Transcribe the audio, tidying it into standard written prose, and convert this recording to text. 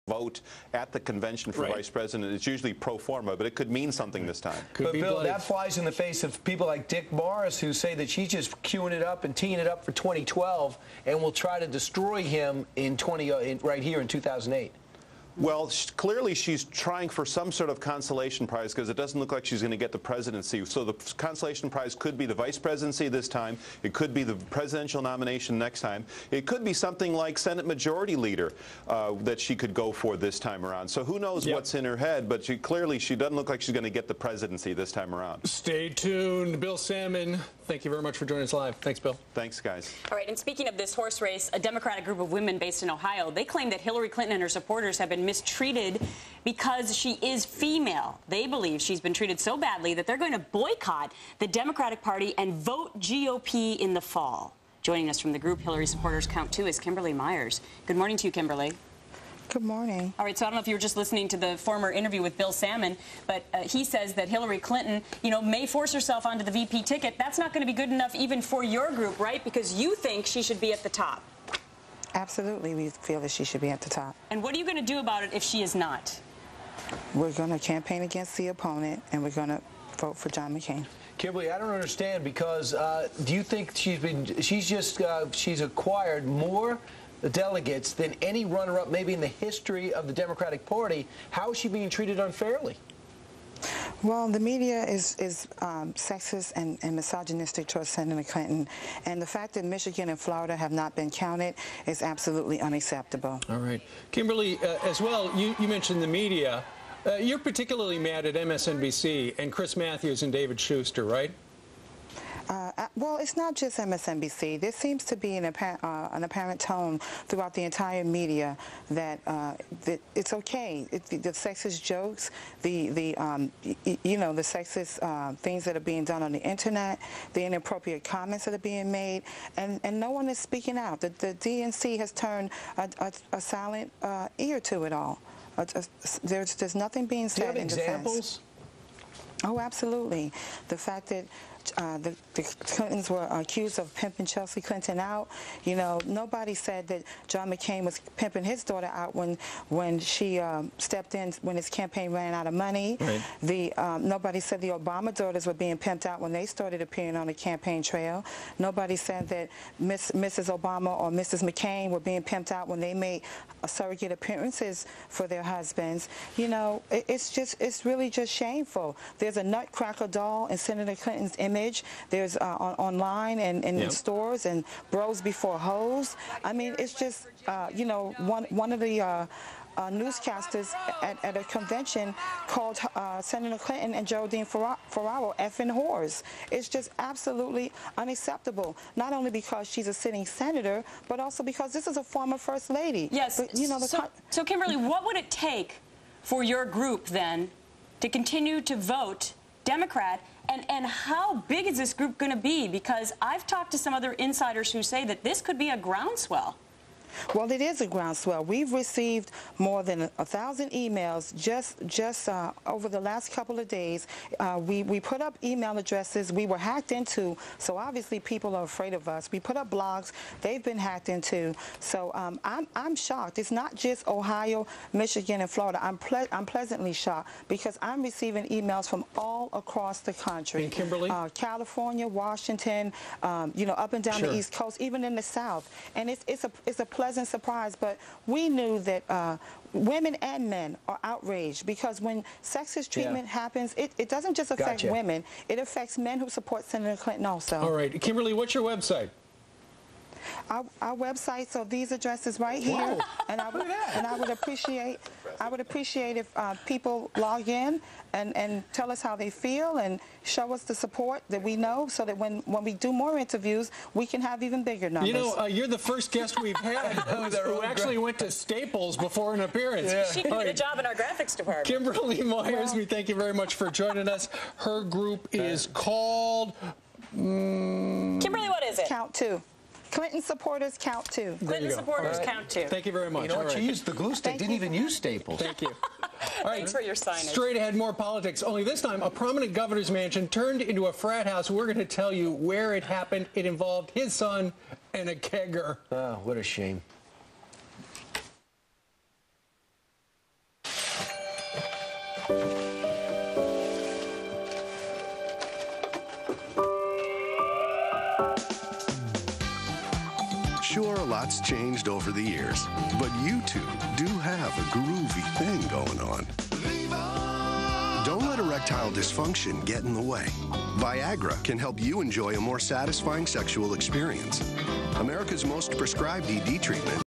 vote at the convention for vice president. It's usually pro forma, but it could mean something this time. But Bill, that flies in the face of people like Dick Morris, who say that she's just queuing it up and teeing it up for 2012 and will try to destroy him right here in 2008. Well, clearly she's trying for some sort of consolation prize because it doesn't look like she's going to get the presidency. So the consolation prize could be the vice presidency this time. It could be the presidential nomination next time. It could be something like Senate Majority Leader that she could go for this time around. So who knows what's in her head, but she doesn't look like she's going to get the presidency this time around. Stay tuned. Bill Salmon, thank you very much for joining us live. Thanks, Bill. Thanks, guys. All right, and speaking of this horse race, a Democratic group of women based in Ohio, they claim that Hillary Clinton and her supporters have been mistreated because she is female. They believe she's been treated so badly that they're going to boycott the Democratic Party and vote GOP in the fall. Joining us from the group Hillary Supporters Count 2 is Kimberly Myers. Good morning to you, Kimberly. Good morning. All right, so I don't know if you were just listening to the former interview with Bill Salmon, but he says that Hillary Clinton, may force herself onto the VP ticket. That's not going to be good enough even for your group, right? Because you think she should be at the top. Absolutely, we feel that she should be at the top. And what are you going to do about it if she is not? We're going to campaign against the opponent, and we're going to vote for John McCain. Kimberly, I don't understand because do you think she's acquired more delegates than any runner-up maybe in the history of the Democratic Party? How is she being treated unfairly? Well, the media is sexist and misogynistic towards Senator Clinton, and the fact that Michigan and Florida have not been counted is absolutely unacceptable. All right. Kimberly, as well, you mentioned the media. You're particularly mad at MSNBC and Chris Matthews and David Schuster, right? Well, it's not just MSNBC. There seems to be an apparent tone throughout the entire media that it's okay. The sexist jokes, the sexist things that are being done on the internet, the inappropriate comments that are being made, and no one is speaking out. The DNC has turned a silent ear to it all. There's nothing being said in defense. Do you have examples? Oh, absolutely. The fact that the Clintons were accused of pimping Chelsea Clinton out. Nobody said that John McCain was pimping his daughter out when she stepped in when his campaign ran out of money. Right. Nobody said the Obama daughters were being pimped out when they started appearing on the campaign trail. Nobody said that Mrs. Obama or Mrs. McCain were being pimped out when they made surrogate appearances for their husbands. It's really just shameful. There's a nutcracker doll in Senator Clinton's image. There's online and in stores, and bros before hoes. I mean, it's just one of the newscasters at a convention called Senator Clinton and Geraldine Ferraro effing whores. It's just absolutely unacceptable, not only because she's a sitting senator, but also because this is a former first lady. Yes. But, so Kimberly, what would it take for your group then to continue to vote Democrat? And how big is this group going to be? Because I've talked to some other insiders who say that this could be a groundswell. Well, it is a groundswell. We've received more than 1,000 emails just over the last couple of days. We put up email addresses. We were hacked into, so obviously people are afraid of us. We put up blogs. They've been hacked into. So I'm shocked. It's not just Ohio, Michigan, and Florida. I'm pleasantly shocked because I'm receiving emails from all across the country. And Kimberly? California, Washington, up and down the East Coast, even in the South. And it's a pleasant surprise, but we knew that women and men are outraged because when sexist treatment happens, it doesn't just affect women, it affects men who support Senator Clinton also. All right. Kimberly, what's your website? Our website, so these addresses right here, and I would appreciate if people log in and tell us how they feel and show us the support that we know, so that when we do more interviews, we can have even bigger numbers. You're the first guest we've had who actually went to Staples before an appearance. She could get a job in our graphics department. Kimberly Myers, we thank you very much for joining us. Her group is called... Kimberly, what is it? Count 2. Clinton Supporters Count 2. Clinton Supporters Count 2. Thank you very much. You know what? She used the glue stick. Didn't even use Staples. Thank you. All right. Thanks for your signage. Straight ahead, more politics. Only this time, a prominent governor's mansion turned into a frat house. We're going to tell you where it happened. It involved his son and a kegger. Oh, what a shame. lots changed over the years, but you two do have a groovy thing going on. Don't let erectile dysfunction get in the way. Viagra can help you enjoy a more satisfying sexual experience. America's most prescribed ED treatment.